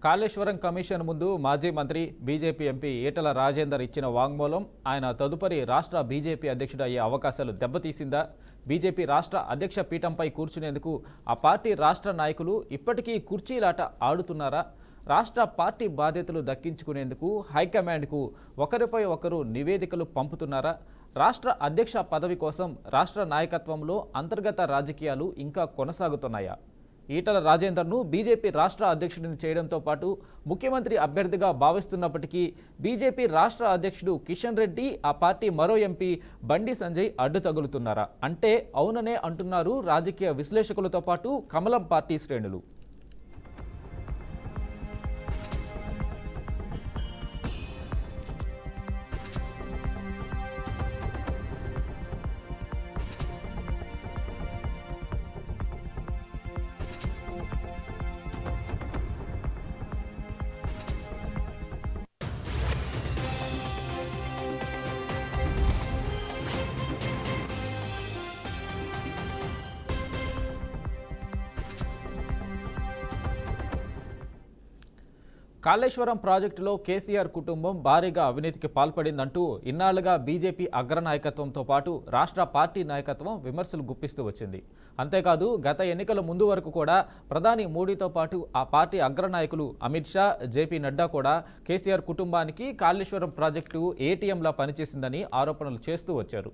Kaleshwaram commission ముందు మాజీ మంత్రి బీజేపీ ఎంపీ ఈటల రాజేందర్ ఇచ్చిన వాంగ్మూలం ఆయన తదుపరి రాష్ట్ర బీజేపీ అధ్యక్షుడు అయ్యే అవకాశాలు దెబ్బతీసిందా? బీజేపీ రాష్ట్ర అధ్యక్ష పీఠంపై కూర్చునేందుకు ఆ పార్టీ రాష్ట్ర నాయకులు ఇప్పటికీ కుర్చీలాట ఆడుతున్నారా? రాష్ట్ర పార్టీ బాధ్యతలు దక్కించుకునేందుకు హైకమాండ్కు ఒకరిపై ఒకరు నివేదికలు పంపుతున్నారా? రాష్ట్ర అధ్యక్ష పదవి కోసం రాష్ట్ర నాయకత్వంలో అంతర్గత రాజకీయాలు ఇంకా కొనసాగుతున్నాయా? ఈటల రాజేందర్ను బీజేపీ రాష్ట్ర అధ్యక్షుడిని చేయడంతో పాటు ముఖ్యమంత్రి అభ్యర్థిగా భావిస్తున్నప్పటికీ బీజేపీ రాష్ట్ర అధ్యక్షుడు కిషన్ రెడ్డి, ఆ పార్టీ మరో ఎంపీ బండి సంజయ్ అడ్డు తగులుతున్నారా అంటే అవుననే అంటున్నారు రాజకీయ విశ్లేషకులతో పాటు కమలం పార్టీ శ్రేణులు. కాళేశ్వరం ప్రాజెక్టులో కేసీఆర్ కుటుంబం భారీగా అవినీతికి పాల్పడిందంటూ ఇన్నాళ్లుగా బీజేపీ అగ్రనాయకత్వంతో పాటు రాష్ట్ర పార్టీ నాయకత్వం విమర్శలు గుప్పిస్తూ వచ్చింది. అంతేకాదు గత ఎన్నికల ముందు వరకు కూడా ప్రధాని మోడీతో పాటు ఆ పార్టీ అగ్రనాయకులు అమిత్ షా, జేపీ నడ్డా కూడా కేసీఆర్ కుటుంబానికి కాళేశ్వరం ప్రాజెక్టు ఏటీఎంలా పనిచేసిందని ఆరోపణలు చేస్తూ వచ్చారు.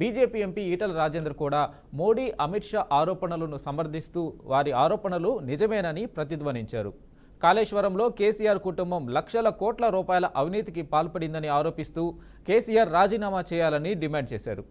బీజేపీ ఎంపీ ఈటల రాజేందర్ కూడా మోడీ, అమిత్ షా ఆరోపణలను సమర్థిస్తూ వారి ఆరోపణలు నిజమేనని ప్రతిధ్వనించారు. కాళేశ్వరంలో కేసీఆర్ కుటుంబం లక్షల కోట్ల రూపాయల అవినీతికి పాల్పడిందని ఆరోపిస్తూ కేసీఆర్ రాజీనామా చేయాలని డిమాండ్ చేశారు.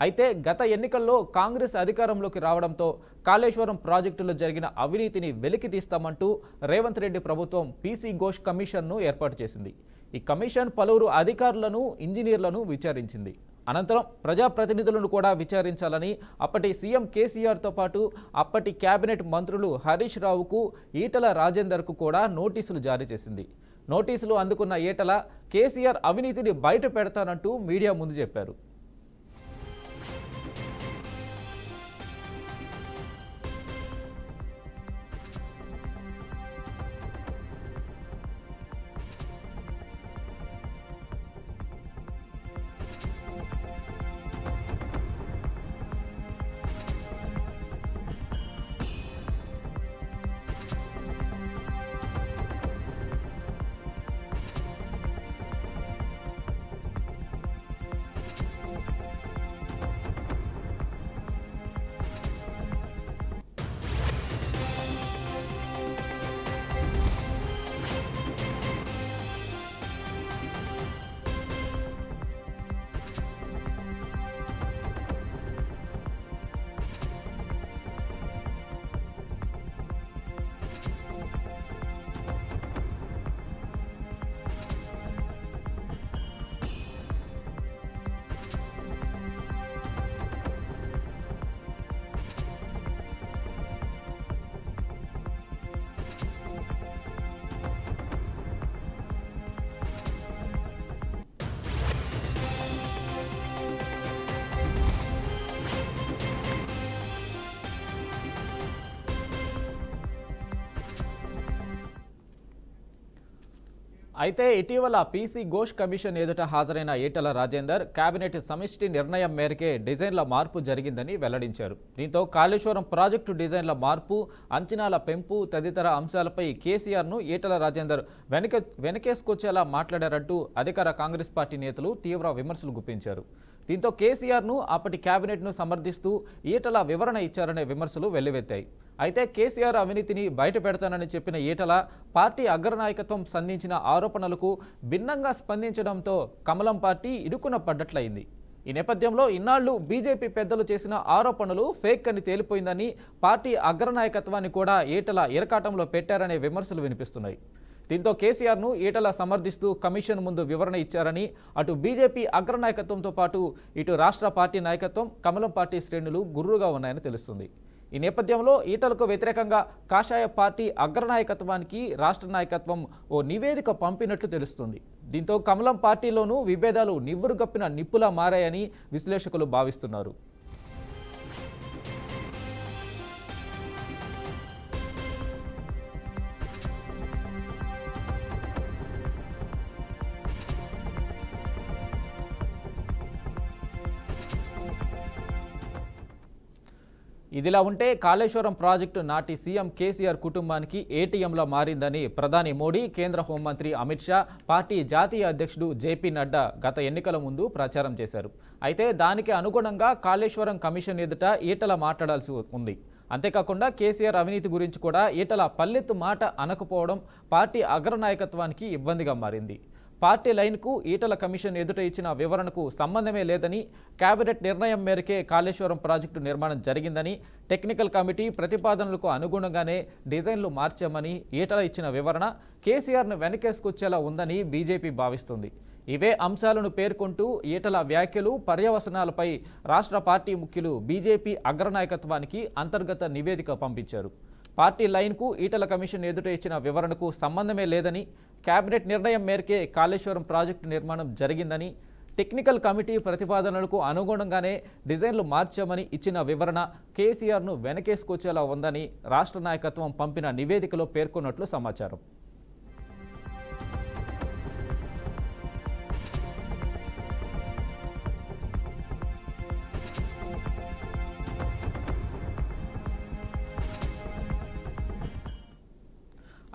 అయితే గత ఎన్నికల్లో కాంగ్రెస్ అధికారంలోకి రావడంతో కాళేశ్వరం ప్రాజెక్టులో జరిగిన అవినీతిని వెలికి తీస్తామంటూ రేవంత్ రెడ్డి ప్రభుత్వం పీసీ ఘోష్ కమిషన్ను ఏర్పాటు చేసింది. ఈ కమిషన్ పలువురు అధికారులను, ఇంజనీర్లను విచారించింది. అనంతరం ప్రజాప్రతినిధులను కూడా విచారించాలని అప్పటి సీఎం కేసీఆర్తో పాటు అప్పటి కేబినెట్ మంత్రులు హరీష్ రావుకు, ఈటల రాజేందర్కు కూడా నోటీసులు జారీ చేసింది. నోటీసులు అందుకున్న ఈటల కేసీఆర్ అవినీతిని బయట పెడతానంటూ మీడియా ముందు చెప్పారు. అయితే ఇటీవల పీసీ ఘోష్ కమిషన్ ఎదుట హాజరైన ఈటల రాజేందర్ కేబినెట్ సమిష్టి నిర్ణయం మేరకే డిజైన్ల మార్పు జరిగిందని వెల్లడించారు. దీంతో కాళేశ్వరం ప్రాజెక్టు డిజైన్ల మార్పు, అంచనాల పెంపు తదితర అంశాలపై కేసీఆర్ను ఈటల రాజేందర్ వెనకేసుకొచ్చేలా మాట్లాడారంటూ అధికార కాంగ్రెస్ పార్టీ నేతలు తీవ్ర విమర్శలు గుప్పించారు. దీంతో కేసీఆర్ను అప్పటి కేబినెట్ను సమర్థిస్తూ ఈటల వివరణ ఇచ్చారనే విమర్శలు వెల్లువెత్తాయి. అయితే కేసీఆర్ అవినీతిని బయట పెడతానని చెప్పిన ఈటల పార్టీ అగ్రనాయకత్వం సంధించిన ఆరోపణలకు భిన్నంగా స్పందించడంతో కమలం పార్టీ ఇరుకున పడ్డట్లయింది. ఈ నేపథ్యంలో ఇన్నాళ్లు బీజేపీ పెద్దలు చేసిన ఆరోపణలు ఫేక్ అని తేలిపోయిందని పార్టీ అగ్రనాయకత్వాన్ని కూడా ఈటల ఇరకాటంలో పెట్టారనే విమర్శలు వినిపిస్తున్నాయి. దీంతో కేసీఆర్ను ఈటల సమర్థిస్తూ కమిషన్ ముందు వివరణ ఇచ్చారని అటు బీజేపీ అగ్రనాయకత్వంతో పాటు ఇటు రాష్ట్ర పార్టీ నాయకత్వం, కమలం పార్టీ శ్రేణులు గుర్రుగా ఉన్నాయని తెలుస్తుంది. ఈ నేపథ్యంలో ఈటలకు వ్యతిరేకంగా కాషాయ పార్టీ అగ్రనాయకత్వానికి రాష్ట్ర నాయకత్వం ఓ నివేదిక పంపినట్లు తెలుస్తుంది. దీంతో కమలం పార్టీలోనూ విభేదాలు నివ్వురుగప్పిన నిప్పులా మారాయని విశ్లేషకులు భావిస్తున్నారు. ఇదిలా ఉంటే కాళేశ్వరం ప్రాజెక్టు నాటి సీఎం కేసీఆర్ కుటుంబానికి ఏటీఎంలా మారిందని ప్రధాని మోడీ, కేంద్ర హోంమంత్రి అమిత్ షా, పార్టీ జాతీయ అధ్యక్షుడు జేపీ నడ్డా గత ఎన్నికల ముందు ప్రచారం చేశారు. అయితే దానికి అనుగుణంగా కాళేశ్వరం కమిషన్ ఎదుట ఈటల మాట్లాడాల్సి ఉంది. అంతేకాకుండా కేసీఆర్ అవినీతి గురించి కూడా ఈటల పల్లెత్తు మాట అనకపోవడం పార్టీ అగ్రనాయకత్వానికి ఇబ్బందిగా మారింది. పార్టీ లైన్కు ఈటల కమిషన్ ఎదుట ఇచ్చిన వివరణకు సంబంధమే లేదని, కేబినెట్ నిర్ణయం మేరకే కాళేశ్వరం ప్రాజెక్టు నిర్మాణం జరిగిందని, టెక్నికల్ కమిటీ ప్రతిపాదనలకు అనుగుణంగానే డిజైన్లు మార్చామని ఈటల ఇచ్చిన వివరణ కేసీఆర్ను వెనకేసుకొచ్చేలా ఉందని బీజేపీ భావిస్తుంది. ఇవే అంశాలను పేర్కొంటూ ఈటల వ్యాఖ్యలు, పర్యవసనాలపై రాష్ట్ర పార్టీ ముఖ్యులు బీజేపీ అగ్రనాయకత్వానికి అంతర్గత నివేదిక పంపించారు. పార్టీ లైన్కు ఈటల కమిషన్ ఎదుట ఇచ్చిన వివరణకు సంబంధమే లేదని, కేబినెట్ నిర్ణయం మేరకే కాళేశ్వరం ప్రాజెక్టు నిర్మాణం జరిగిందని, టెక్నికల్ కమిటీ ప్రతిపాదనలకు అనుగుణంగానే డిజైన్లు మార్చామని ఇచ్చిన వివరణ కేసీఆర్ను వెనకేసుకొచ్చేలా ఉందని రాష్ట్ర నాయకత్వం పంపిన నివేదికలో పేర్కొన్నట్లు సమాచారం.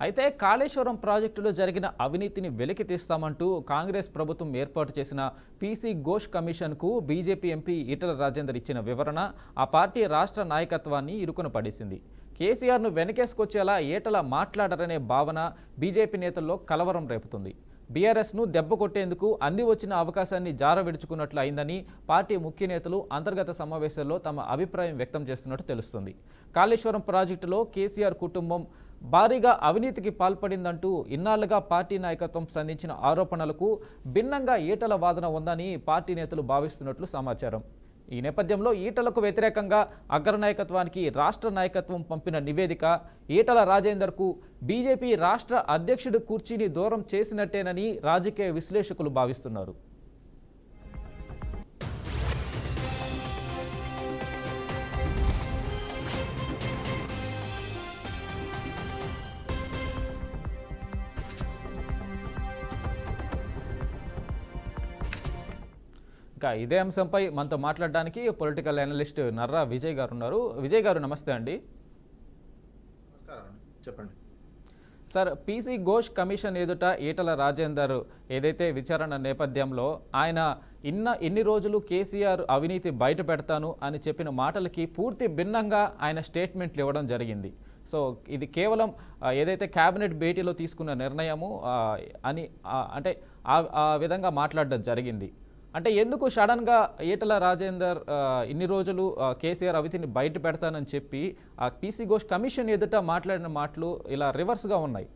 అయితే కాళేశ్వరం ప్రాజెక్టులో జరిగిన అవినీతిని వెలికి తీస్తామంటూ కాంగ్రెస్ ప్రభుత్వం ఏర్పాటు చేసిన పీసీ ఘోష్ కమిషన్కు బీజేపీ ఎంపీ ఈటల రాజేందర్ ఇచ్చిన వివరణ ఆ పార్టీ రాష్ట్ర నాయకత్వాన్ని ఇరుకున పడేసింది. కేసీఆర్ను వెనకేసుకొచ్చేలా ఈటల మాట్లాడరనే భావన బీజేపీ నేతల్లో కలవరం రేపుతుంది. బీఆర్ఎస్ను దెబ్బ కొట్టేందుకు అంది వచ్చిన అవకాశాన్ని జారవిడుచుకున్నట్లు అయిందని పార్టీ ముఖ్య నేతలు అంతర్గత సమావేశాల్లో తమ అభిప్రాయం వ్యక్తం చేస్తున్నట్టు తెలుస్తుంది. కాళేశ్వరం ప్రాజెక్టులో కేసీఆర్ కుటుంబం భారీగా అవినీతికి పాల్పడిందంటూ ఇన్నాళ్లుగా పార్టీ నాయకత్వం సంధించిన ఆరోపణలకు భిన్నంగా ఈటల వాదన ఉందని పార్టీ నేతలు భావిస్తున్నట్లు సమాచారం. ఈ నేపథ్యంలో ఈటలకు వ్యతిరేకంగా అగ్రనాయకత్వానికి రాష్ట్ర నాయకత్వం పంపిన నివేదిక ఈటల రాజేందర్కు బీజేపీ రాష్ట్ర అధ్యక్షుడి కుర్చీని దూరం చేసినట్టేనని రాజకీయ విశ్లేషకులు భావిస్తున్నారు. ఇంకా ఇదే అంశంపై మనతో మాట్లాడడానికి పొలిటికల్ అనలిస్ట్ నర్రా విజయ్ గారు ఉన్నారు. విజయ్ గారు నమస్తే అండి. చెప్పండి సార్, పీసీ ఘోష్ కమిషన్ ఎదుట ఈటల రాజేందర్ ఏదైతే విచారణ నేపథ్యంలో ఆయన ఇన్ని రోజులు కేసీఆర్ అవినీతి బయట పెడతాను అని చెప్పిన మాటలకి పూర్తి భిన్నంగా ఆయన స్టేట్మెంట్లు ఇవ్వడం జరిగింది. సో ఇది కేవలం ఏదైతే కేబినెట్ భేటీలో తీసుకున్న నిర్ణయము అని అంటే ఆ విధంగా మాట్లాడడం జరిగింది. అంటే ఎందుకు సడన్గా ఈటల రాజేందర్ ఇన్ని రోజులు కేసీఆర్ అవినీతిని బయట పెడతానని చెప్పి ఆ పీసీ ఘోష్ కమిషన్ ఎదుట మాట్లాడిన మాటలు ఇలా రివర్స్గా ఉన్నాయి?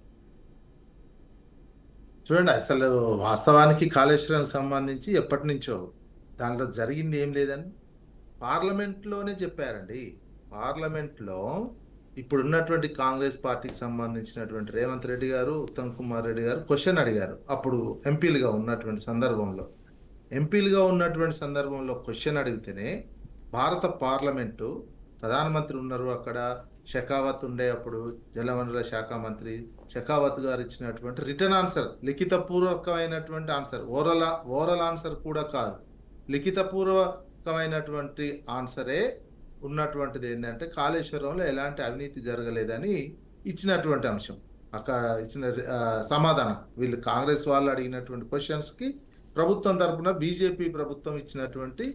చూడండి, అసలు వాస్తవానికి కాళేశ్వరానికి సంబంధించి ఎప్పటి నుంచో దాంట్లో జరిగింది ఏం లేదని పార్లమెంట్లోనే చెప్పారండి. పార్లమెంట్లో ఇప్పుడున్నటువంటి కాంగ్రెస్ పార్టీకి సంబంధించినటువంటి రేవంత్ రెడ్డి గారు, ఉత్తమ్ కుమార్ రెడ్డి గారు క్వశ్చన్ అడిగారు. అప్పుడు ఎంపీలుగా ఉన్నటువంటి సందర్భంలో క్వశ్చన్ అడిగితేనే భారత పార్లమెంటు ప్రధానమంత్రి ఉన్నారు, అక్కడ షెకావత్ ఉండే అప్పుడు జలవనరుల శాఖ మంత్రి షెకావత్ గారు ఇచ్చినటువంటి రిటర్న్ ఆన్సర్, లిఖితపూర్వకమైనటువంటి ఆన్సర్, ఓరల్ ఆన్సర్ కూడా కాదు, లిఖితపూర్వకమైనటువంటి ఆన్సరే ఉన్నటువంటిది ఏంటంటే కాళేశ్వరంలో ఎలాంటి అవినీతి జరగలేదని ఇచ్చినటువంటి అంశం. అక్కడ ఇచ్చిన సమాధానం, వీళ్ళు కాంగ్రెస్ వాళ్ళు అడిగినటువంటి క్వశ్చన్స్కి ప్రభుత్వం తరపున బీజేపీ ప్రభుత్వం ఇచ్చినటువంటి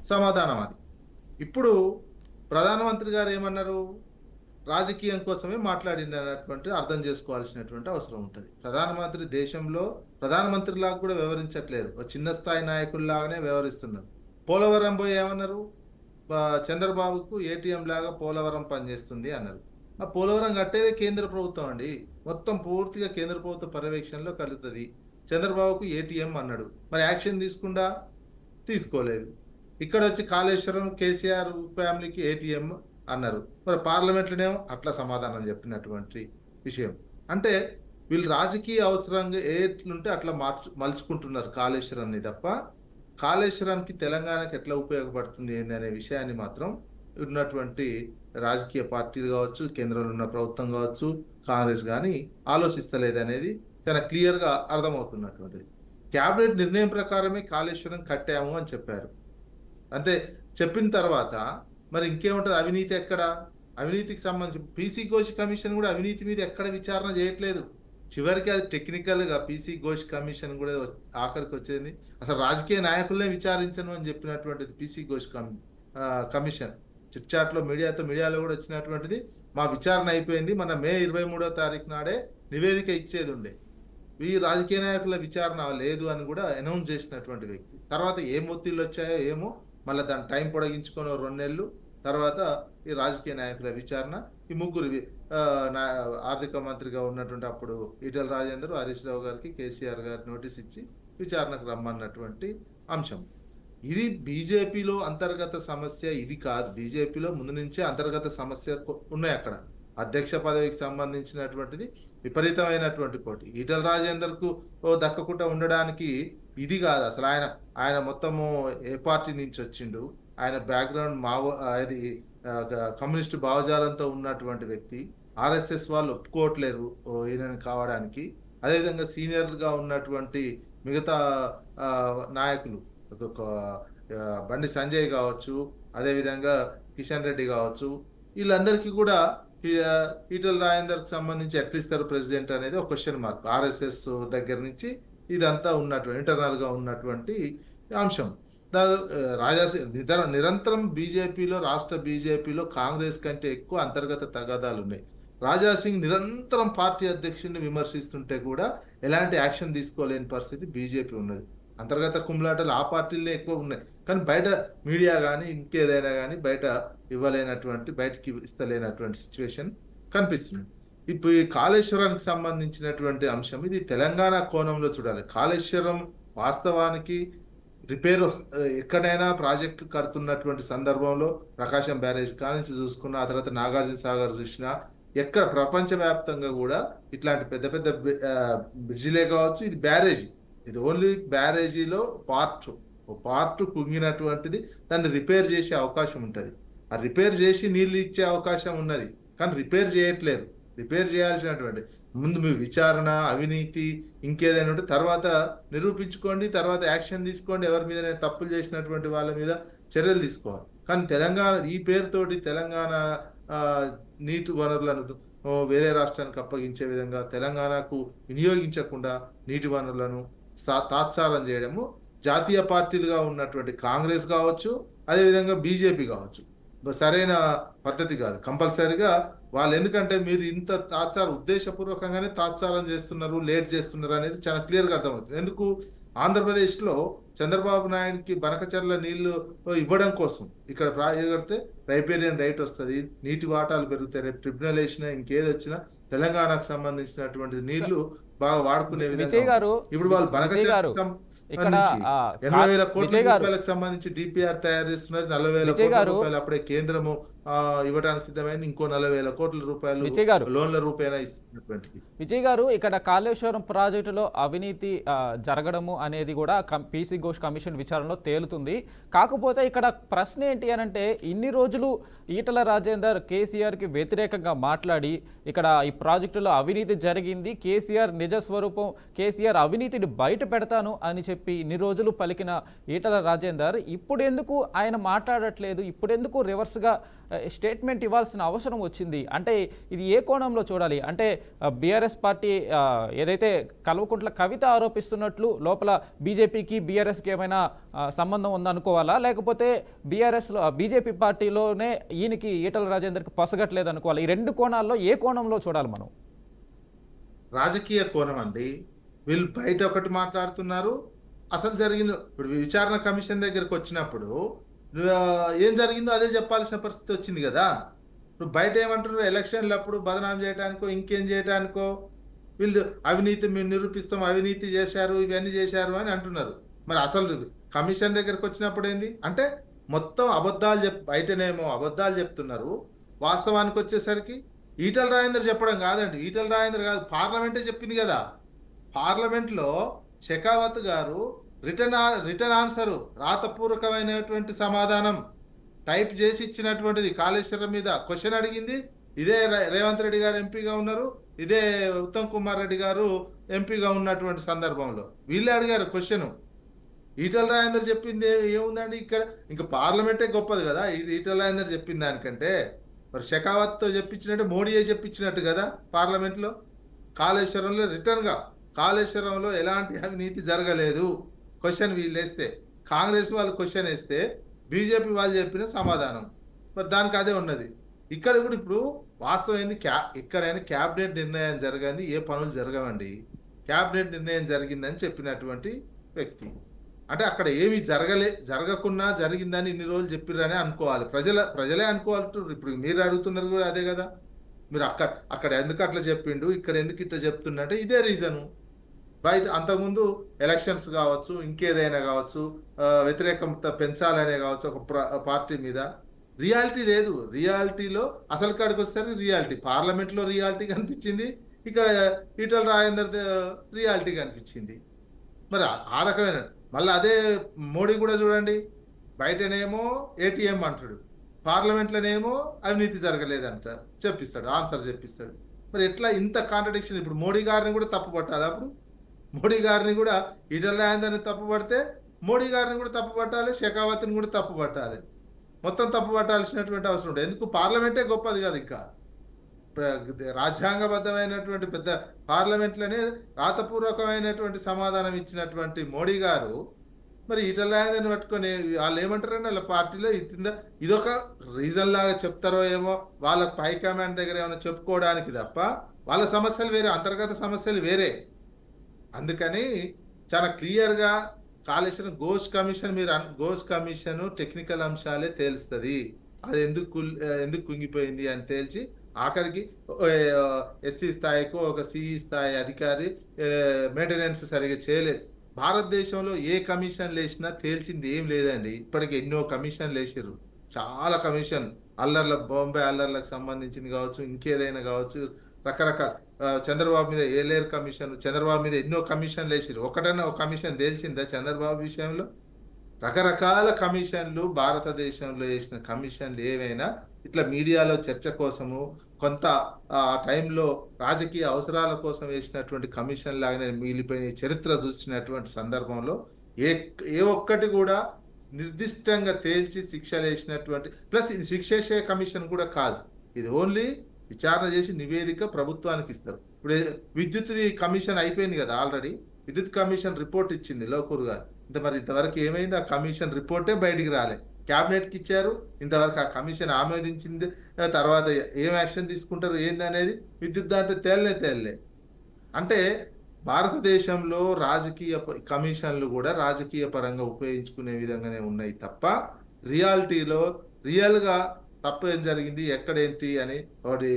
సమాధానం అది. ఇప్పుడు ప్రధానమంత్రి గారు ఏమన్నారు, రాజకీయం కోసమే మాట్లాడినటువంటి అర్థం చేసుకోవాల్సినటువంటి అవసరం ఉంటుంది. ప్రధానమంత్రి దేశంలో ప్రధానమంత్రిలాగా కూడా వ్యవహరించట్లేరు, ఒక చిన్న స్థాయి నాయకుల్లాగానే వ్యవహరిస్తున్నారు. పోలవరం పోయి ఏమన్నారు, చంద్రబాబుకు ఏటీఎం లాగా పోలవరం పనిచేస్తుంది అన్నారు. ఆ పోలవరం కట్టేదే కేంద్ర ప్రభుత్వం అండి, మొత్తం పూర్తిగా కేంద్ర ప్రభుత్వ పర్యవేక్షణలో కలుగుతుంది. చంద్రబాబుకు ఏటీఎం అన్నాడు, మరి యాక్షన్ తీసుకోలేదు. ఇక్కడ వచ్చి కాళేశ్వరం కేసీఆర్ ఫ్యామిలీకి ఏటీఎం అన్నారు, మరి పార్లమెంట్లోనేమో అట్లా సమాధానం చెప్పినటువంటి విషయం. అంటే వీళ్ళు రాజకీయ అవసరంగా ఎట్లుంటే అట్లా మలుచుకుంటున్నారు కాళేశ్వరాన్ని తప్ప కాళేశ్వరానికి తెలంగాణకి ఎట్లా ఉపయోగపడుతుంది ఏంది అనే విషయాన్ని మాత్రం ఉన్నటువంటి రాజకీయ పార్టీలు కావచ్చు, కేంద్రంలో ఉన్న ప్రభుత్వం కావచ్చు, కాంగ్రెస్ కానీ ఆలోచిస్తలేదనేది చాలా క్లియర్గా అర్థమవుతున్నటువంటిది. క్యాబినెట్ నిర్ణయం ప్రకారమే కాళేశ్వరం కట్టాము అని చెప్పారు. అంతే చెప్పిన తర్వాత మరి ఇంకేముంటుంది? అవినీతి ఎక్కడ? అవినీతికి సంబంధించి పీసీ ఘోష్ కమిషన్ కూడా అవినీతి మీద ఎక్కడ విచారణ చేయట్లేదు. చివరికి అది టెక్నికల్గా పీసీ ఘోష్ కమిషన్ కూడా ఆఖరికి వచ్చింది. అసలు రాజకీయ నాయకులనే విచారించను అని చెప్పినటువంటిది పీసీ ఘోష్ కమిషన్. చిట్చాట్లో మీడియాలో కూడా వచ్చినటువంటిది. మా విచారణ అయిపోయింది, మన మే 23వ తారీఖు నాడే నివేదిక ఇచ్చేది ఉండే, ఈ రాజకీయ నాయకుల విచారణ లేదు అని కూడా అనౌన్స్ చేసినటువంటి వ్యక్తి. తర్వాత ఏం ఒత్తిళ్ళు వచ్చాయో ఏమో, మళ్ళీ దాని టైం పొడిగించుకొని 2 నెలలు తర్వాత ఈ రాజకీయ నాయకుల విచారణ. ఈ ముగ్గురు ఆర్థిక మంత్రిగా ఉన్నటువంటి అప్పుడు ఈటెల రాజేందర్, హరీష్ రావు గారికి కేసీఆర్ గారు నోటీస్ ఇచ్చి విచారణకు రమ్మన్నటువంటి అంశం. ఇది బీజేపీలో అంతర్గత సమస్య, ఇది కాదు. బీజేపీలో ముందు నుంచే అంతర్గత సమస్య ఉన్నాయి. అక్కడ అధ్యక్ష పదవికి సంబంధించినటువంటిది విపరీతమైనటువంటి పోటీ. ఈటెల రాజేందర్కు దక్కకుండా ఉండడానికి ఇది కాదు అసలు. ఆయన మొత్తము ఏ పార్టీ నుంచి వచ్చిండు, ఆయన బ్యాక్గ్రౌండ్ అది కమ్యూనిస్టు భావజాలంతో ఉన్నటువంటి వ్యక్తి. ఆర్ఎస్ఎస్ వాళ్ళు ఒప్పుకోవట్లేరు ఈయనని కావడానికి. అదేవిధంగా సీనియర్గా ఉన్నటువంటి మిగతా నాయకులు బండి సంజయ్ కావచ్చు, అదేవిధంగా కిషన్ రెడ్డి కావచ్చు, వీళ్ళందరికీ కూడా ఈటెల రాజేందర్కి సంబంధించి ఎట్లిస్తారు ప్రెసిడెంట్ అనేది ఒక క్వశ్చన్ మార్క్. ఆర్ఎస్ఎస్ దగ్గర నుంచి ఇదంతా ఉన్నటువంటి ఇంటర్నల్గా ఉన్నటువంటి అంశం. నిరంతరం బీజేపీలో, రాష్ట్ర బీజేపీలో కాంగ్రెస్ కంటే ఎక్కువ అంతర్గత తగాదాలు ఉన్నాయి. రాజాసింగ్ నిరంతరం పార్టీ అధ్యక్షుడిని విమర్శిస్తుంటే కూడా ఎలాంటి యాక్షన్ తీసుకోలేని పరిస్థితి బీజేపీ ఉన్నది. అంతర్గత కుమ్లాటలు ఆ పార్టీలే ఎక్కువ ఉన్నాయి, కానీ బయట మీడియా కానీ ఇంకేదైనా కానీ బయటికి ఇస్తలేనటువంటి సిచ్యువేషన్ కనిపిస్తుంది. ఇప్పుడు ఈ కాళేశ్వరానికి సంబంధించినటువంటి అంశం, ఇది తెలంగాణ కోణంలో చూడాలి. కాళేశ్వరం వాస్తవానికి రిపేర్ ఎక్కడైనా ప్రాజెక్టు కడుతున్నటువంటి సందర్భంలో ప్రకాశం బ్యారేజ్ కానించి చూసుకున్నా, ఆ తర్వాత నాగార్జున సాగర్ చూసినా, ఎక్కడ ప్రపంచవ్యాప్తంగా కూడా ఇట్లాంటి పెద్ద పెద్ద బ్రిడ్జిలే కావచ్చు, ఇది బ్యారేజీ, ఇది ఓన్లీ బ్యారేజీలో పార్ట్ కుంగినటువంటిది. దాన్ని రిపేర్ చేసే అవకాశం ఉంటుంది. ఆ రిపేర్ చేసి నీళ్ళు ఇచ్చే అవకాశం ఉన్నది, కానీ రిపేర్ చేయట్లేదు. రిపేర్ చేయాల్సినటువంటి ముందు మీ విచారణ, అవినీతి ఇంకేదైనా ఉంటే తర్వాత నిరూపించుకోండి, తర్వాత యాక్షన్ తీసుకోండి. ఎవరి మీద తప్పులు చేసినటువంటి వాళ్ళ మీద చర్యలు తీసుకోవాలి. కానీ తెలంగాణ ఈ పేరుతోటి తెలంగాణ నీటి వనరులను వేరే రాష్ట్రానికి అప్పగించే విధంగా తెలంగాణకు వినియోగించకుండా నీటి వనరులను తాత్సారం చేయడము జాతీయ పార్టీలుగా ఉన్నటువంటి కాంగ్రెస్ కావచ్చు, అదేవిధంగా బీజేపీ కావచ్చు, సరైన పద్ధతి కాదు. కంపల్సరీగా వాళ్ళు, ఎందుకంటే మీరు ఇంత ఉద్దేశపూర్వకంగానే తాత్సారం చేస్తున్నారు, లేట్ చేస్తున్నారు అనేది చాలా క్లియర్గా అర్థమవుతుంది. ఎందుకు? ఆంధ్రప్రదేశ్లో చంద్రబాబు నాయుడికి బనకచర్ల నీళ్లు ఇవ్వడం కోసం ఇక్కడ కడితే రైపేరియన్ రైట్ వస్తుంది, నీటి వాటాలు పెరుగుతాయి. రేపు ట్రిబ్యునల్ వేసినా ఇంకేది వచ్చినా తెలంగాణకు సంబంధించినటువంటి నీళ్లు బాగా వాడుకునే విధంగా ఇప్పుడు వాళ్ళు బనకచర్ల 80,000 కోట్ల రూపాయలకు సంబంధించి డిపిఆర్ తయారు చేస్తున్నారు. 40,000 కోట్ల రూపాయలు అప్పుడే కేంద్రము ఇవ్వడానికి సిద్ధమైంది. ఇంకో 40,000 కోట్ల రూపాయలు లోన్ల రూపాయన ఇస్తున్నటువంటిది. విజయ్ గారు, ఇక్కడ కాళేశ్వరం ప్రాజెక్టులో అవినీతి జరగడము అనేది కూడా పీసీ ఘోష్ కమిషన్ విచారణలో తేలుతుంది. కాకపోతే ఇక్కడ ప్రశ్న ఏంటి అనంటే, ఇన్ని రోజులు ఈటెల రాజేందర్ కేసీఆర్కి వ్యతిరేకంగా మాట్లాడి ఇక్కడ ఈ ప్రాజెక్టులో అవినీతి జరిగింది, కేసీఆర్ నిజస్వరూపం, కేసీఆర్ అవినీతిని బయట పెడతాను అని చెప్పి ఇన్ని రోజులు పలికిన ఈటెల రాజేందర్ ఇప్పుడెందుకు ఆయన మాట్లాడట్లేదు? ఇప్పుడెందుకు రివర్స్గా స్టేట్మెంట్ ఇవ్వాల్సిన అవసరం వచ్చింది? అంటే ఇది ఏ కోణంలో చూడాలి? అంటే బీఆర్ఎస్ పార్టీ ఏదైతే కల్వకుంట్ల కవిత ఆరోపిస్తున్నట్లు లోపల బీజేపీకి బీఆర్ఎస్కి ఏమైనా సంబంధం ఉందనుకోవాలా, లేకపోతే బీజేపీ పార్టీలోనే ఈయనకి ఈటెల రాజేందర్కి పొసగట్లేదు అనుకోవాలి? ఈ రెండు కోణాల్లో ఏ కోణంలో చూడాలి మనం? రాజకీయ కోణం అండి. వీళ్ళు బయట ఒకటి మాట్లాడుతున్నారు, అసలు జరిగిన ఇప్పుడు విచారణ కమిషన్ దగ్గరకు వచ్చినప్పుడు ఏం జరిగిందో అదే చెప్పాల్సిన పరిస్థితి వచ్చింది కదా. ఇప్పుడు బయట ఏమంటున్నారు, ఎలక్షన్లు అప్పుడు బదనాం చేయడానికో ఇంకేం చేయడానికో వీళ్ళు అవినీతి మేము నిరూపిస్తాం, అవినీతి చేశారు, ఇవన్నీ చేశారు అని అంటున్నారు. మరి అసలు కమిషన్ దగ్గరకు వచ్చినప్పుడు ఏంది అంటే మొత్తం అబద్ధాలు బయటనేమో అబద్ధాలు చెప్తున్నారు, వాస్తవానికి వచ్చేసరికి ఈటెల రాజేందర్ చెప్పడం కాదండి. ఈటెల రాజేందర్ కాదు, పార్లమెంటే చెప్పింది కదా. పార్లమెంట్లో షెకావత్ గారు రిటర్న్ ఆన్సర్, రాతపూర్వకమైనటువంటి సమాధానం టైప్ చేసి ఇచ్చినటువంటిది. కాళేశ్వరం మీద క్వశ్చన్ అడిగింది ఇదే రేవంత్ రెడ్డి గారు ఎంపీగా ఉన్నారు, ఇదే ఉత్తమ్ కుమార్ రెడ్డి గారు ఎంపీగా ఉన్నటువంటి సందర్భంలో వీళ్ళే అడిగారు క్వశ్చన్. ఈటల రాజేందర్ చెప్పింది ఏముందండి ఇక్కడ? ఇంకా పార్లమెంటే గొప్పది కదా ఈటల రాజేందర్ చెప్పిన దానికంటే. మరి షెకావత్తో చెప్పించినట్టు మోడీయే చెప్పించినట్టు కదా పార్లమెంట్లో. కాళేశ్వరంలో రిటర్న్గా కాళేశ్వరంలో ఎలాంటి అవినీతి జరగలేదు క్వశ్చన్ వీళ్ళు వేస్తే, కాంగ్రెస్ వాళ్ళు క్వశ్చన్ వేస్తే బీజేపీ వాళ్ళు చెప్పిన సమాధానం మరి దానికి అదే ఉన్నది. ఇక్కడ కూడా ఇప్పుడు వాస్తవం ఏంది, ఎక్కడైనా క్యాబినెట్ నిర్ణయం జరగంది ఏ పనులు జరగవండి. క్యాబినెట్ నిర్ణయం జరిగిందని చెప్పినటువంటి వ్యక్తి అంటే అక్కడ ఏమి జరగకున్నా జరిగిందని ఇన్ని రోజులు చెప్పిరని అనుకోవాలి. ప్రజలే అనుకోవాలి. ఇప్పుడు మీరు అడుగుతున్నారు కూడా అదే కదా. మీరు అక్కడ ఎందుకు అట్లా చెప్పిండు, ఇక్కడ ఎందుకు ఇట్లా చెప్తున్నట్టే ఇదే రీజను. బయట అంతకుముందు ఎలక్షన్స్ కావచ్చు, ఇంకేదైనా కావచ్చు, వ్యతిరేకత పెంచాలనే కావచ్చు ఒక పార్టీ మీద. రియాలిటీ లేదు. రియాలిటీలో అసలు కాడికి వస్తారు రియాలిటీ. పార్లమెంట్లో రియాలిటీ కనిపించింది, ఇక్కడ ఈటల రాజేందర్ రియాలిటీ కనిపించింది. మరి ఆ రకమైన మళ్ళీ అదే మోడీ కూడా చూడండి, బయటనేమో ఏటీఎం అంటాడు, పార్లమెంట్లోనేమో అవినీతి జరగలేదంట చెప్పిస్తాడు, ఆన్సర్ చెప్పిస్తాడు. మరి ఎట్లా ఇంత కాంట్రడిక్షన్? ఇప్పుడు మోడీ గారిని కూడా తప్పు పట్టాలి. అప్పుడు మోడీ గారిని కూడా ఈటల రాజేందర్ని తప్పు పడితే మోడీ గారిని కూడా తప్పు పట్టాలి, షెకావత్ని కూడా తప్పు పట్టాలి. మొత్తం తప్పు పట్టాల్సినటువంటి అవసరం ఉంటుంది. ఎందుకు? పార్లమెంటే గొప్పది కదా. ఇంకా రాజ్యాంగబద్ధమైనటువంటి పెద్ద పార్లమెంట్లోనే రాతపూర్వకమైనటువంటి సమాధానం ఇచ్చినటువంటి మోడీ గారు మరి ఈటల రాజేందర్ని పట్టుకొని వాళ్ళు ఏమంటారండి, వాళ్ళ పార్టీలో ఇదొక రీజన్ లాగా చెప్తారో ఏమో, వాళ్ళ హైకమాండ్ దగ్గర ఏమైనా చెప్పుకోవడానికి తప్ప వాళ్ళ సమస్యలు వేరే, అంతర్గత సమస్యలు వేరే. అందుకని చాలా క్లియర్గా కాళేశ్వరం గోష్ కమిషన్ టెక్నికల్ అంశాలే తేలుస్తుంది. అది ఎందుకు కుంగిపోయింది అని తేల్చి ఆఖరికి ఎస్సీ స్థాయికో ఒక సిఈ స్థాయి అధికారి మెయింటెనెన్స్ సరిగా చేయలేదు. భారతదేశంలో ఏ కమిషన్ లేచినా తేల్చింది ఏం లేదండి. ఇప్పటికి ఎన్నో కమిషన్లు వేసారు, చాలా కమిషన్, బాంబే అల్లర్లకు సంబంధించింది కావచ్చు, ఇంకేదైనా కావచ్చు, రకరకాల చంద్రబాబు మీద ఏలేరు కమిషన్, చంద్రబాబు మీద ఎన్నో కమిషన్లు వేసారు. ఒకటన్నా ఒక కమిషన్ తేల్చిందా చంద్రబాబు విషయంలో? రకరకాల కమిషన్లు భారతదేశంలో వేసిన కమిషన్లు ఏవైనా ఇట్లా మీడియాలో చర్చ కోసము కొంత ఆ టైంలో రాజకీయ అవసరాల కోసం వేసినటువంటి కమిషన్ లాగానే మిగిలిపోయిన చరిత్ర చూసినటువంటి సందర్భంలో ఏ ఒక్కటి కూడా నిర్దిష్టంగా తేల్చి శిక్షలు వేసినటువంటి, ప్లస్ ఇది శిక్ష వేసే కమిషన్ కూడా కాదు, ఇది ఓన్లీ విచారణ చేసి నివేదిక ప్రభుత్వానికి ఇస్తారు. ఇప్పుడు విద్యుత్ కమిషన్ అయిపోయింది కదా ఆల్రెడీ, విద్యుత్ కమిషన్ రిపోర్ట్ ఇచ్చింది లోకూర్ గారు. ఇంతవరకు ఏమైంది? ఆ కమిషన్ రిపోర్టే బయటికి రాలే, క్యాబినెట్కి ఇచ్చారు, ఇంతవరకు ఆ కమిషన్ ఆమోదించింది, తర్వాత ఏం యాక్షన్ తీసుకుంటారు ఏంది అనేది విద్యుత్ దాంట్లో తేలలే. అంటే భారతదేశంలో రాజకీయ కమిషన్లు కూడా రాజకీయ పరంగా ఉపయోగించుకునే విధంగానే ఉన్నాయి తప్ప రియాలిటీలో రియల్గా తప్పు ఏం జరిగింది ఎక్కడేంటి అని ఒకటి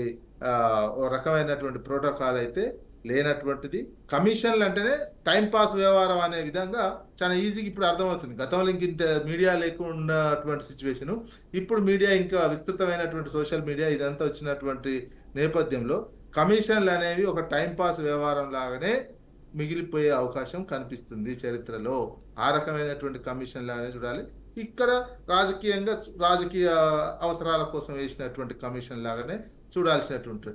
ఓ రకమైనటువంటి ప్రోటోకాల్ అయితే లేనటువంటిది. కమిషన్లు అంటేనే టైంపాస్ వ్యవహారం అనే విధంగా చాలా ఈజీగా ఇప్పుడు అర్థమవుతుంది. గతంలో ఇంత మీడియా లేకున్నటువంటి సిచ్యువేషను, ఇప్పుడు మీడియా ఇంకా విస్తృతమైనటువంటి సోషల్ మీడియా ఇదంతా వచ్చినటువంటి నేపథ్యంలో కమిషన్లు అనేవి ఒక టైంపాస్ వ్యవహారం లాగానే మిగిలిపోయే అవకాశం కనిపిస్తుంది చరిత్రలో. ఆ రకమైనటువంటి కమిషన్ లాగానే చూడాలి. ఇక్కడ రాజకీయ అవసరాల కోసం వేసినటువంటి కమిషన్ లాగానే చూడాల్సినటువంటి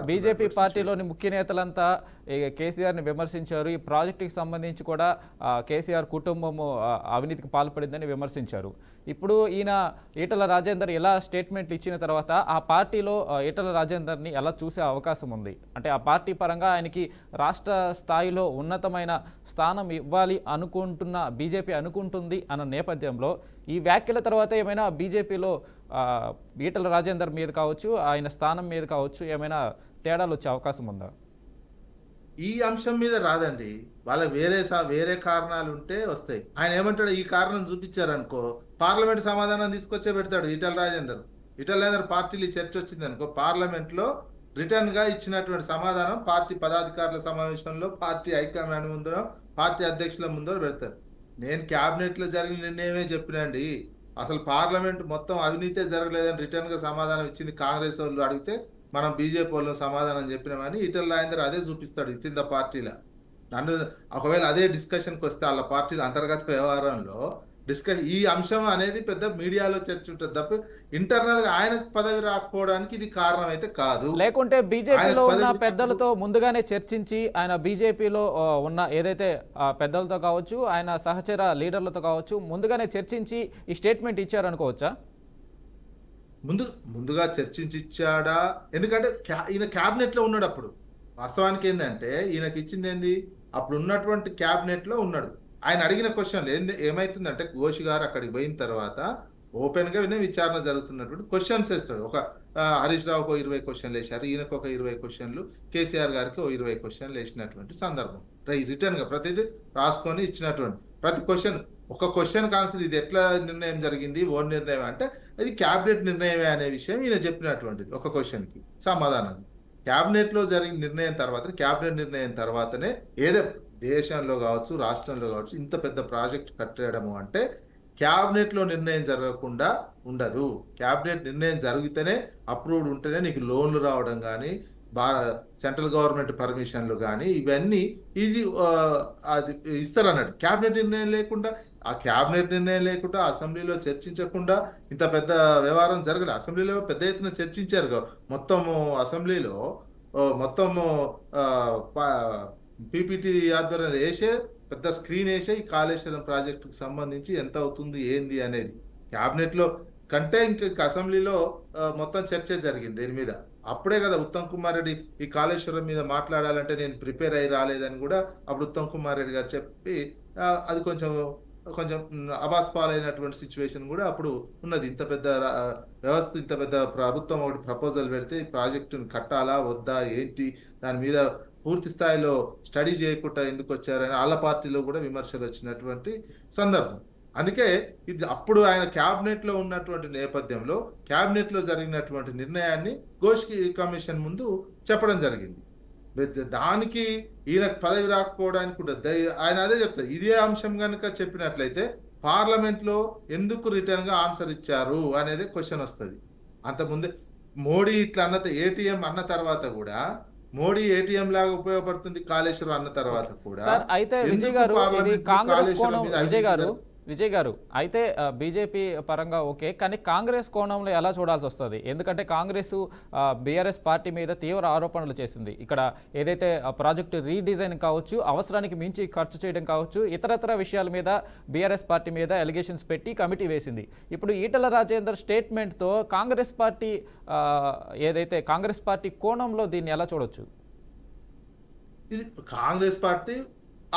బీజేపీ పార్టీలోని ముఖ్య నేతలంతా కేసీఆర్ ని విమర్శించారు. ఈ ప్రాజెక్టుకి సంబంధించి కూడా కేసీఆర్ కుటుంబము అవినీతికి పాల్పడిందని విమర్శించారు. ఇప్పుడు ఈయన ఈటల రాజేందర్ ఎలా స్టేట్మెంట్లు ఇచ్చిన తర్వాత ఆ పార్టీలో ఈటల రాజేందర్ని ఎలా చూసే అవకాశం ఉంది? అంటే ఆ పార్టీ పరంగా ఆయనకి రాష్ట్ర స్థాయిలో ఉన్నతమైన స్థానం ఇవ్వాలి అనుకుంటున్న బీజేపీ అనుకుంటుంది అన్న నేపథ్యంలో ఈ వ్యాఖ్యల తర్వాత ఏమైనా బీజేపీలో ఈటల రాజేందర్ మీద కావచ్చు, ఆయన స్థానం మీద కావచ్చు, ఏమైనా తేడాలు వచ్చే అవకాశం ఉందా? ఈ అంశం మీద రాదండి. వాళ్ళ వేరే కారణాలు ఉంటే వస్తాయి. ఆయన ఏమంటాడు, ఈ కారణం చూపించారనుకో పార్లమెంట్ సమాధానం తీసుకొచ్చే పెడతాడు ఈటల రాజేందర్ పార్టీలు చర్చ వచ్చింది అనుకో, పార్లమెంట్లో రిటర్న్ గా ఇచ్చినటువంటి సమాధానం పార్టీ పదాధికారుల సమావేశంలో పార్టీ హైకమాండ్ ముందర పార్టీ అధ్యక్షుల ముందర పెడతారు. నేను క్యాబినెట్లో జరిగిన నిర్ణయమే చెప్పినండి, అసలు పార్లమెంట్ మొత్తం అవినీతే జరగలేదని రిటర్న్ గా సమాధానం ఇచ్చింది కాంగ్రెస్ వాళ్ళు అడిగితే మనం బీజేపీ వాళ్ళని సమాధానం చెప్పినామని ఈటల రాజేందర్ అదే చూపిస్తాడు ఇచ్చింది పార్టీలో. నన్ను ఒకవేళ అదే డిస్కషన్కి వస్తే వాళ్ళ పార్టీల అంతర్గత వ్యవహారంలో ఈ అంశం అనేది పెద్ద మీడియాలో చర్చ ఉంటుంది తప్ప ఇంటర్నల్ గా ఆయనకు పదవి రాకపోవడానికి ఇది కారణం అయితే కాదు. లేకుంటే బీజేపీలో ఆయనకు ఉన్న పదవి పెద్దలతో ముందుగానే చర్చించి ఆయన బీజేపీలో ఉన్న ఏదైతే పెద్దలతో కావచ్చు, ఆయన సహచర లీడర్లతో కావచ్చు, ముందుగానే చర్చించి ఈ స్టేట్మెంట్ ఇచ్చారనుకోవచ్చా? ముందుగా చర్చించి ఇచ్చాడా? ఎందుకంటే ఈయన క్యాబినెట్ లో ఉన్నాడు అప్పుడు. వాస్తవానికి ఏంటంటే ఈయనకి ఇచ్చింది ఏంది, అప్పుడు ఉన్నటువంటి క్యాబినెట్ లో ఉన్నాడు. ఆయన అడిగిన క్వశ్చన్లు ఏమైతుందంటే ఘోష్ గారు అక్కడికి పోయిన తర్వాత ఓపెన్ గా విచారణ జరుగుతున్నటువంటి క్వశ్చన్స్ వేస్తాడు. ఒక హరీష్ రావుకు 20 క్వశ్చన్లు వేశారు, ఈయనకు ఒక 20 క్వశ్చన్లు, కేసీఆర్ గారికి 20 క్వశ్చన్లు వేసినటువంటి సందర్భం. రిటర్న్ గా ప్రతిదీ రాసుకొని ఇచ్చినటువంటి ప్రతి క్వశ్చన్ ఒక క్వశ్చన్ ఆన్సర్, ఇది ఎట్లా నిర్ణయం జరిగింది, ఓ నిర్ణయం అంటే అది క్యాబినెట్ నిర్ణయమే అనే విషయం ఈయన చెప్పినటువంటిది. ఒక క్వశ్చన్ కి సమాధానం క్యాబినెట్ లో జరిగిన నిర్ణయం తర్వాత, క్యాబినెట్ నిర్ణయం తర్వాతనే ఏదో దేశంలో కావచ్చు రాష్ట్రంలో కావచ్చు ఇంత పెద్ద ప్రాజెక్ట్ కట్టడము అంటే క్యాబినెట్ లో నిర్ణయం జరగకుండా ఉండదు. క్యాబినెట్ నిర్ణయం జరిగితేనే అప్రూవ్డ్ ఉంటేనే నీకు లోన్లు రావడం కానీ సెంట్రల్ గవర్నమెంట్ పర్మిషన్లు కానీ ఇవన్నీ ఈజీ అది ఇస్తారు అన్నట్టు. క్యాబినెట్ నిర్ణయం లేకుండా అసెంబ్లీలో చర్చించకుండా ఇంత పెద్ద వ్యవహారం జరగలేదు. అసెంబ్లీలో పెద్ద ఎత్తున చర్చించారు. మొత్తము అసెంబ్లీలో మొత్తము పీపీటీ ఆధ్వర్యంలో వేసే పెద్ద స్క్రీన్ వేసే ఈ కాళేశ్వరం ప్రాజెక్టుకు సంబంధించి ఎంత అవుతుంది ఏంది అనేది క్యాబినెట్ లో కంటే ఇంక అసెంబ్లీలో మొత్తం చర్చ జరిగింది దీని మీద. అప్పుడే కదా ఉత్తమ్ కుమార్ రెడ్డి ఈ కాళేశ్వరం మీద మాట్లాడాలంటే నేను ప్రిపేర్ అయ్యి రాలేదని కూడా అప్పుడు ఉత్తమ్ కుమార్ రెడ్డి గారు చెప్పి అది కొంచెం అబాస్పాలైనటువంటి సిచ్యువేషన్ కూడా అప్పుడు ఉన్నది. ఇంత పెద్ద వ్యవస్థ, ఇంత పెద్ద ప్రభుత్వం ఒకటి ప్రపోజల్ పెడితే ఈ ప్రాజెక్టును కట్టాలా వద్దా ఏంటి, దాని మీద పూర్తి స్థాయిలో స్టడీ చేయకుండా ఎందుకు వచ్చారని వాళ్ళ పార్టీలో కూడా విమర్శలు వచ్చినటువంటి సందర్భం. అందుకే ఇది అప్పుడు ఆయన క్యాబినెట్ లో ఉన్నటువంటి నేపథ్యంలో క్యాబినెట్ లో జరిగినటువంటి నిర్ణయాన్ని ఘోష్ కమిషన్ ముందు చెప్పడం జరిగింది. దానికి ఈయనకు పదవి రాకపోవడానికి కూడా ఆయన అదే చెప్తారు. ఇదే అంశం కనుక చెప్పినట్లయితే పార్లమెంట్ లో ఎందుకు రిటర్న్ గా ఆన్సర్ ఇచ్చారు అనేది క్వశ్చన్ వస్తుంది. అంతకుముందే మోడీ ఇట్లా ఏటీఎం అన్న తర్వాత కూడా, మోడీ ఏటీఎం లాగా ఉపయోగపడుతుంది కాళేశ్వరం అన్న తర్వాత కూడా. అయితే విజయ్ గారు, ఇది కాంగ్రెస్ కోణం. విజయ్ గారు అయితే బీజేపీ పరంగా ఓకే, కానీ కాంగ్రెస్ కోణంలో ఎలా చూడాల్సి వస్తుంది? ఎందుకంటే కాంగ్రెస్ బీఆర్ఎస్ పార్టీ మీద తీవ్ర ఆరోపణలు చేసింది. ఇక్కడ ఏదైతే ప్రాజెక్టు రీడిజైన్ కావచ్చు, అవసరానికి మించి ఖర్చు చేయడం కావచ్చు, ఇతరత్ర విషయాల మీద బీఆర్ఎస్ పార్టీ మీద ఎలిగేషన్స్ పెట్టి కమిటీ వేసింది. ఇప్పుడు ఈటల రాజేందర్ స్టేట్మెంట్తో కాంగ్రెస్ పార్టీ కాంగ్రెస్ పార్టీ కోణంలో దీన్ని ఎలా చూడొచ్చు? ఇది కాంగ్రెస్ పార్టీ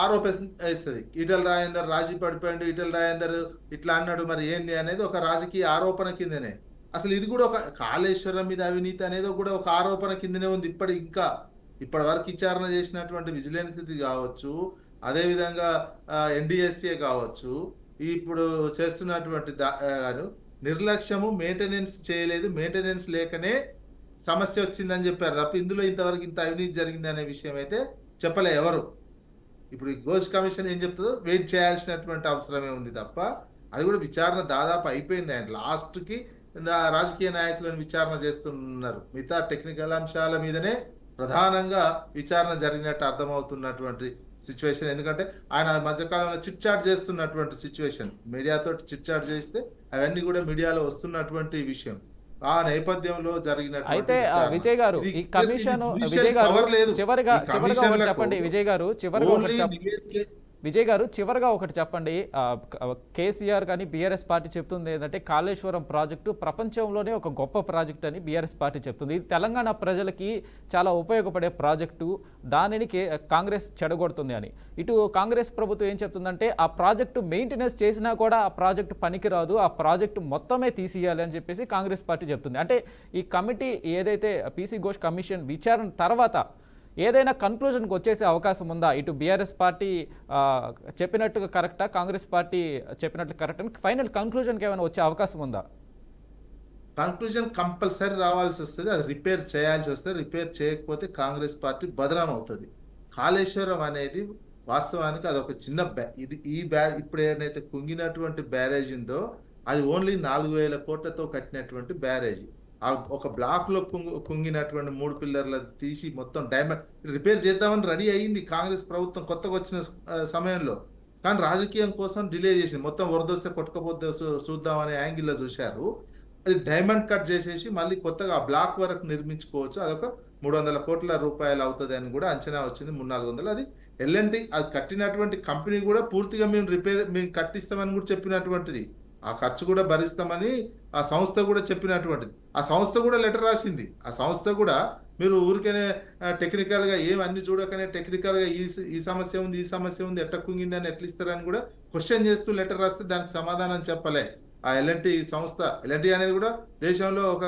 ఆరోపిస్తుంది. ఈటల రాజేందర్ రాజీ పడిపోయాడు, ఈటల రాజేందర్ ఇట్లా అన్నాడు, మరి ఏంది అనేది ఒక రాజకీయ ఆరోపణ కిందనే. అసలు ఇది కూడా ఒక కాళేశ్వరం మీద అవినీతి అనేది కూడా ఒక ఆరోపణ కిందనే ఉంది. ఇప్పటి వరకు విచారణ చేసినటువంటి విజిలెన్స్ కావచ్చు, అదేవిధంగా ఎన్డీఎస్ఏ కావచ్చు, ఇప్పుడు చేస్తున్నటువంటి నిర్లక్ష్యము, మెయింటెనెన్స్ చేయలేదు, మెయింటెనెన్స్ లేకనే సమస్య వచ్చిందని చెప్పారు తప్ప ఇందులో ఇంతవరకు ఇంత అవినీతి జరిగింది అనే విషయం అయితే చెప్పలే ఎవరు. ఇప్పుడు ఈ ఘోష్ కమిషన్ ఏం చెప్తుందో వెయిట్ చేయాల్సినటువంటి అవసరమే ఉంది తప్ప, అది కూడా విచారణ దాదాపు అయిపోయింది. ఆయన లాస్ట్కి రాజకీయ నాయకులను విచారణ చేస్తున్నారు. మిగతా టెక్నికల్ అంశాల మీదనే ప్రధానంగా విచారణ జరిగినట్టు అర్థమవుతున్నటువంటి సిచ్యువేషన్. ఎందుకంటే ఆయన మధ్యకాలంలో చిట్ చాట్ చేస్తున్నటువంటి సిచ్యువేషన్, మీడియాతో చిట్ చాట్ చేస్తే అవన్నీ కూడా మీడియాలో వస్తున్నటువంటి విషయం. ఆ నేపథ్యంలో జరిగినటువంటి అయితే విజయ్ గారు, ఈ కమిషన్ చివరిగా ఒకటి చెప్పండి. కేసీఆర్ కానీ బీఆర్ఎస్ పార్టీ చెప్తుంది ఏంటంటే కాళేశ్వరం ప్రాజెక్టు ప్రపంచంలోనే ఒక గొప్ప ప్రాజెక్టు అని బీఆర్ఎస్ పార్టీ చెప్తుంది. ఇది తెలంగాణ ప్రజలకి చాలా ఉపయోగపడే ప్రాజెక్టు, దానిని కాంగ్రెస్ చెడగొడుతుంది అని. ఇటు కాంగ్రెస్ ప్రభుత్వం ఏం చెప్తుందంటే ఆ ప్రాజెక్టు మెయింటెనెన్స్ చేసినా కూడా ఆ ప్రాజెక్టు పనికిరాదు, ఆ ప్రాజెక్టు మొత్తమే తీసేయాలి అని చెప్పేసి కాంగ్రెస్ పార్టీ చెప్తుంది. అంటే ఈ కమిటీ ఏదైతే పీసీ ఘోష్ కమిషన్ విచారణ తర్వాత ఏదైనా కన్క్లూజన్కి వచ్చేసే అవకాశం ఉందా? ఇటు బీఆర్ఎస్ పార్టీ చెప్పినట్టుగా కరెక్టా, కాంగ్రెస్ పార్టీ చెప్పినట్టు కరెక్ట్ అని ఫైనల్ కన్క్లూజన్కి ఏమైనా వచ్చే అవకాశం ఉందా? కన్క్లూజన్ కంపల్సరీ రావాల్సి వస్తుంది, అది రిపేర్ చేయాల్సి వస్తుంది. రిపేర్ చేయకపోతే కాంగ్రెస్ పార్టీ బదనాం అవుతుంది. కాళేశ్వరం అనేది వాస్తవానికి అదొక చిన్న ఇప్పుడు ఏదైతే కుంగినటువంటి బ్యారేజ్ ఉందో అది ఓన్లీ 4,000 కోట్లతో కట్టినటువంటి బ్యారేజ్. ఒక బ్లాక్ లో కుంగినటువంటి 3 పిల్లర్లు తీసి మొత్తం రిపేర్ చేద్దామని రెడీ అయ్యింది కాంగ్రెస్ ప్రభుత్వం కొత్తగా వచ్చిన సమయంలో. కానీ రాజకీయం కోసం డిలే చేసింది. మొత్తం వరదొస్తే కొట్టుకపోతే చూద్దాం అనే యాంగిల్లో చూశారు. అది డైమండ్ కట్ చేసేసి మళ్ళీ కొత్తగా ఆ బ్లాక్ వరకు నిర్మించుకోవచ్చు. అదొక 300 కోట్ల రూపాయలు అవుతుంది అని కూడా అంచనా వచ్చింది. 300-400 అది ఎల్ఎన్టీ అది కట్టినటువంటి కంపెనీ కూడా పూర్తిగా మేము కట్టిస్తామని కూడా చెప్పినటువంటిది. ఆ ఖర్చు కూడా భరిస్తామని ఆ సంస్థ కూడా చెప్పినటువంటిది. ఆ సంస్థ కూడా లెటర్ రాసింది. ఆ సంస్థ కూడా మీరు ఊరికనే టెక్నికల్గా అన్ని చూడకనే టెక్నికల్గా ఈ సమస్య ఉంది, ఈ సమస్య ఉంది, ఎట్ట కుంగిందని ఎట్లా ఇస్తారని కూడా క్వశ్చన్ చేస్తూ లెటర్ రాస్తే దానికి సమాధానం చెప్పలే. ఆ ఎల్ఎన్టీ సంస్థ, ఎల్ఎన్టీ అనేది కూడా దేశంలో ఒక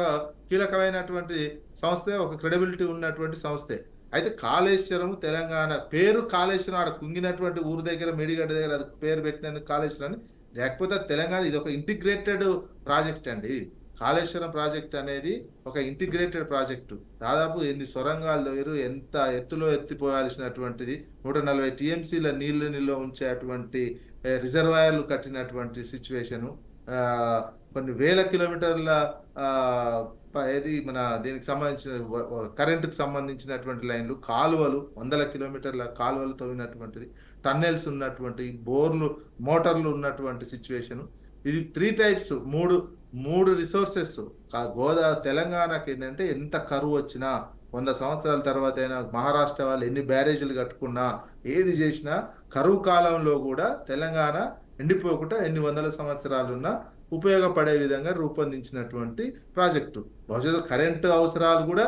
కీలకమైనటువంటి సంస్థే, ఒక క్రెడిబిలిటీ ఉన్నటువంటి సంస్థే. అయితే కాళేశ్వరం తెలంగాణ పేరు కాళేశ్వరం, ఆడ కుంగినటువంటి ఊరు దగ్గర మేడిగడ్డ దగ్గర అది పేరు పెట్టినందుకు కాళేశ్వరం అని. లేకపోతే తెలంగాణ ఇది ఒక ఇంటిగ్రేటెడ్ ప్రాజెక్ట్ అండి. కాళేశ్వరం ప్రాజెక్ట్ అనేది ఒక ఇంటిగ్రేటెడ్ ప్రాజెక్టు. దాదాపు ఎన్ని సొరంగాలు వేరు, ఎంత ఎత్తులో ఎత్తిపోయాల్సినటువంటిది, 140 టీఎంసీల నీళ్లు నిల్వ ఉంచేటువంటి రిజర్వాయర్లు కట్టినటువంటి సిచ్యువేషను, కొన్ని వేల కిలోమీటర్ల ఏది మన దీనికి సంబంధించిన కరెంటుకు సంబంధించినటువంటి లైన్లు, కాలువలు, 100 కిలోమీటర్ల కాలువలు తవ్వినటువంటిది, టన్నెల్స్ ఉన్నటువంటి, బోర్లు, మోటార్లు ఉన్నటువంటి సిచ్యువేషను. ఇది 3 టైప్స్, మూడు రిసోర్సెస్. తెలంగాణకి ఏంటంటే ఎంత కరువు వచ్చినా 100 సంవత్సరాల తర్వాత అయినా మహారాష్ట్ర వాళ్ళు ఎన్ని బ్యారేజీలు కట్టుకున్నా ఏది చేసినా కరువు కాలంలో కూడా తెలంగాణ ఎండిపోకుండా ఎన్ని వందల సంవత్సరాలున్నా ఉపయోగపడే విధంగా రూపొందించినటువంటి ప్రాజెక్టు. భవిష్యత్తు కరెంటు అవసరాలు కూడా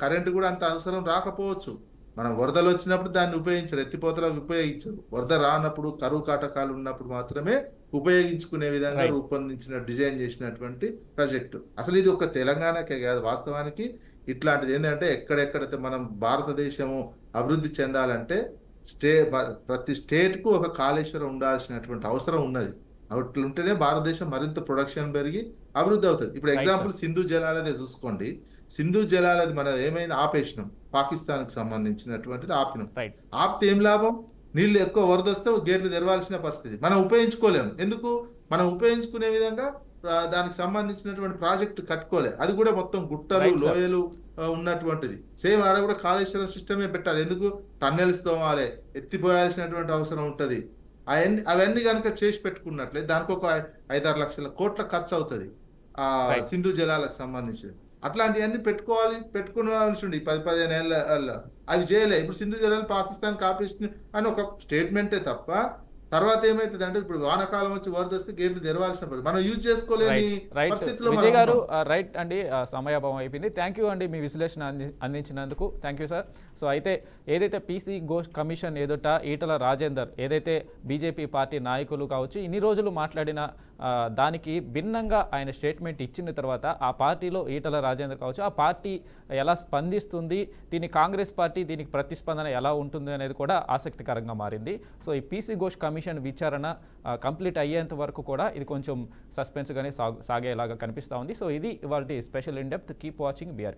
కరెంటు కూడా అంత అవసరం రాకపోవచ్చు. మనం వరదలు వచ్చినప్పుడు దాన్ని ఉపయోగించరు, ఎత్తిపోతలకు ఉపయోగించరు. వరద రానప్పుడు, కరువు కాటకాలు ఉన్నప్పుడు మాత్రమే ఉపయోగించుకునే విధంగా డిజైన్ చేసినటువంటి ప్రాజెక్టు. అసలు ఇది ఒక తెలంగాణకే కాదు, వాస్తవానికి ఇట్లాంటిది ఏంటంటే ఎక్కడెక్కడైతే మనం భారతదేశము అభివృద్ధి చెందాలంటే ప్రతి స్టేట్కు ఒక కాళేశ్వరం ఉండాల్సినటువంటి అవసరం ఉన్నది. అట్లుంటేనే భారతదేశం మరింత ప్రొడక్షన్ పెరిగి అభివృద్ధి అవుతుంది. ఇప్పుడు ఎగ్జాంపుల్ సింధు జలాలదే చూసుకోండి. సింధు జలాలది మన ఏమైంది, ఆపేసినాం. పాకిస్తాన్కి సంబంధించినటువంటిది ఆపినాం. ఆపితే ఏం లాభం? నీళ్లు ఎక్కువ వరద వస్తే గేట్లు తెరవాల్సిన పరిస్థితి. మనం ఉపయోగించుకోలేము. ఎందుకు? మనం ఉపయోగించుకునే విధంగా దానికి సంబంధించినటువంటి ప్రాజెక్టు కట్టుకోలే. అది కూడా మొత్తం గుట్టలు, లోయలు ఉన్నటువంటిది. సేమ్ ఆడ కూడా కాళేశ్వరం సిస్టమే పెట్టాలి. ఎందుకు? టన్నెల్స్ తోమాలి, ఎత్తిపోయాల్సినటువంటి అవసరం ఉంటుంది. అవన్నీ కనుక చేసి పెట్టుకున్నట్లే దానికి ఒక 5-6 లక్షల కోట్ల ఖర్చు అవుతుంది ఆ సింధు జలాలకు సంబంధించి. అట్లాంటివన్నీ పెట్టుకోవాల్సి ఉండి 10-15 ఏళ్ళ అవి చేయలే. ఇప్పుడు సింధు జలాలు పాకిస్తాన్ కాపేస్తుంది అని ఒక స్టేట్మెంటే తప్ప తర్వాత ఏమైతుంది అంటే ఇప్పుడు వానాకాలం వచ్చి వరద వస్తే గేట్లు తెరవాల్సిన మనం యూజ్ చేసుకోలేని పరిస్థితిలో. విజయ్ గారు రైట్ అండి, సమయాభావం అయిపోయింది. థ్యాంక్ యూ అండి మీ విశ్లేషణ అందించినందుకు. Thank you sir. సో అయితే ఏదైతే పీసీ ఘోష్ కమిషన్ ఎదుట ఈటల రాజేందర్ ఏదైతే బీజేపీ పార్టీ నాయకులు కావచ్చు ఇన్ని రోజులు మాట్లాడిన దానికి భిన్నంగా ఆయన స్టేట్మెంట్ ఇచ్చిన తర్వాత ఆ పార్టీలో ఈటల రాజేందర్ కావచ్చు ఆ పార్టీ ఎలా స్పందిస్తుంది, కాంగ్రెస్ పార్టీ దీనికి ప్రతిస్పందన ఎలా ఉంటుంది అనేది కూడా ఆసక్తికరంగా మారింది. సో ఈ పీసీ ఘోష్ కమిషన్ విచారణ కంప్లీట్ అయ్యేంత వరకు కూడా ఇది కొంచెం సస్పెన్స్గానే సాగేలాగా కనిపిస్తూ ఉంది. సో ఇది ఇవాల్టి special in depth. Keep watching BRK.